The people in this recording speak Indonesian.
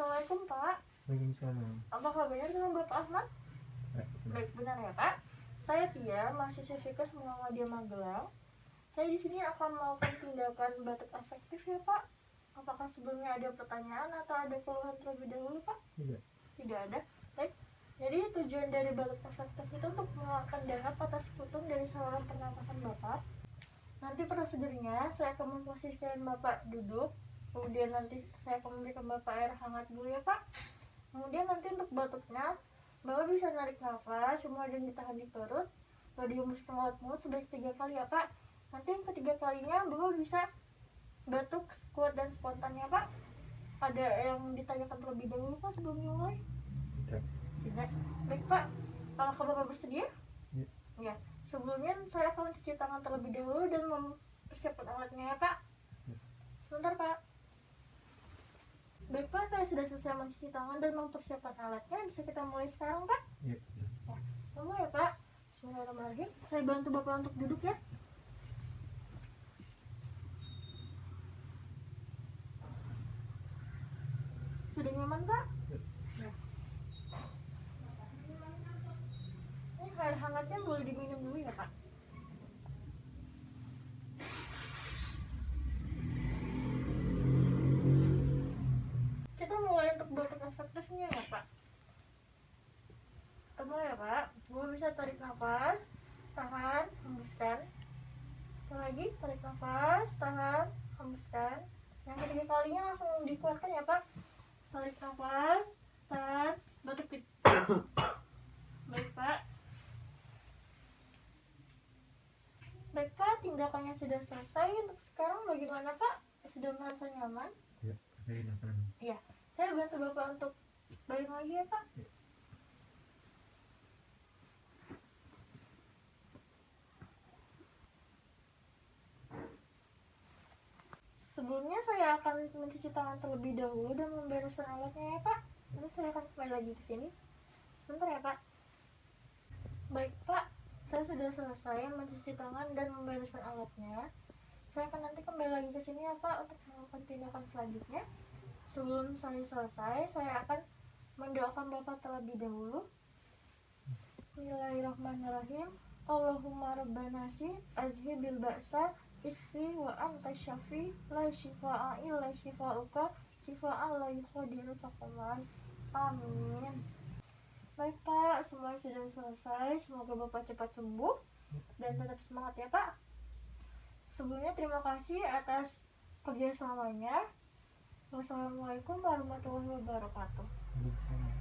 Assalamualaikum Pak. Waalaikumsalam. Apa kabarnya dengan Bapak Ahmad? Baik, benar ya Pak. Saya Tia, mahasiswa Fikes Muhammadiyah Magelang. Saya di sini akan melakukan tindakan batuk efektif ya Pak. Apakah sebelumnya ada pertanyaan atau ada keluhan terlebih dahulu Pak? Tidak. Tidak ada. Baik. Jadi tujuan dari batuk efektif itu untuk mengeluarkan darah atas putung dari saluran pernapasan Bapak. Nanti prosedurnya saya akan memposisikan Bapak duduk. Kemudian nanti saya akan memberikan Bapak air hangat dulu ya Pak. Kemudian nanti untuk batuknya, Bapak bisa narik nafas, kemudian ditahan di perut, lalu dihembuskan lewat mulut sebanyak 3 kali ya Pak. Nanti yang ketiga kalinya Bapak bisa batuk kuat dan spontan ya Pak. Ada yang ditanyakan terlebih dahulu Pak sebelum dimulai? Tidak. Baik Pak, apakah Bapak bersedia? Ya. Ya. Sebelumnya saya akan mencuci tangan terlebih dahulu dan mempersiapkan alatnya ya Pak. Ya. Sebentar Pak. Baik Pak, saya sudah selesai mencuci tangan dan mempersiapkan alatnya. Bisa kita mulai sekarang Pak? Ya. Ya. Tunggu ya Pak. Bismillahirrahmanirrahim. Saya bantu Bapak untuk duduk ya. Sudah nyaman Pak? Ya. Ya. Ini air hangatnya boleh diminum dulu ya Pak. Kita mulai untuk batuk efektifnya ya Pak. Kita mulai ya Pak. Bapak bisa tarik nafas, tahan, hembuskan. Sekali lagi, tarik nafas, tahan, hembuskan. Yang ketiga kalinya langsung dikeluarkan ya Pak. Tarik nafas, tahan, batuk. Baik Pak. Baik Pak, tindakannya sudah selesai. Untuk sekarang bagaimana Pak? Sudah merasa nyaman? Ya. Perkenalkan. Iya. Saya bantu Bapak untuk balik lagi ya Pak. Ya. Sebelumnya saya akan mencuci tangan terlebih dahulu dan membereskan alatnya ya Pak. Nanti saya akan kembali lagi ke sini. Sebentar ya Pak. Baik Pak, saya sudah selesai mencuci tangan dan membereskan alatnya. Saya akan nanti kembali lagi ke sini ya Pak untuk melakukan tindakan selanjutnya. Sebelum saya selesai, saya akan mendoakan Bapak terlebih dahulu. Bismillahirrahmanirrahim. Allahumma rabbanasi azhibil ba'sa isfi wa anta syafi la shifaa illa shifauka shifaan la yughadiru saqaman. Amin. Baik Pak, semua sudah selesai. Semoga Bapak cepat sembuh dan tetap semangat ya Pak. Sebelumnya terima kasih atas kerjasamanya. Wassalamualaikum warahmatullahi wabarakatuh. Waalaikumsalam.